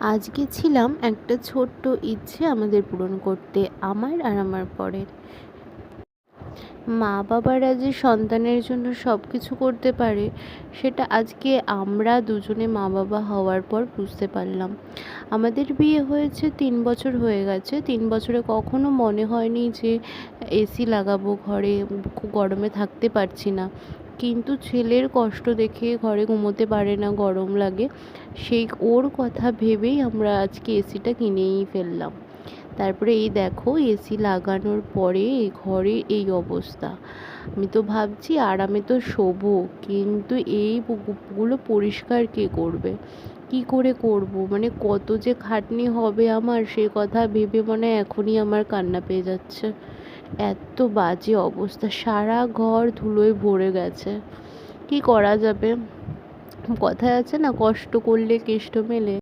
আজকে ছিলাম একটা ছোট্ট ইচ্ছে আমাদের পূরণ করতে, আমার আর আমার পরের। মা বাবারা যে সন্তানের জন্য সব কিছু করতে পারে, সেটা আজকে আমরা দুজনে মা বাবা হওয়ার পর বুঝতে পারলাম। আমাদের বিয়ে হয়েছে 3 বছর হয়ে গেছে। 3 বছরে কখনো মনে হয়নি যে এসি লাগাবো ঘরে, গরমে থাকতে পারছি না। কিন্তু ছেলের কষ্ট দেখে ঘরে ঘুমোতে পারে না, গরম লাগে, সেই ওর কথা ভেবেই আমরা আজকে এসিটা কিনেই ফেললাম। তারপরে এই দেখো, এসি লাগানোর পরে এই ঘরে এই অবস্থা। আমি তো ভাবছি আরামে তো শোবো, কিন্তু এইগুলো পরিষ্কার কে করবে, কি করে করব? মানে কত যে খাটনি হবে আমার, সে কথা ভেবে মনে হয় এখনই আমার কান্না পেয়ে যাচ্ছে। এত বাজে অবস্থা, সারা ঘর ধুলোয় ভরে গেছে। কি করা যাবে? কথায় আছে না, কষ্ট করলে কেষ্ট মেলে।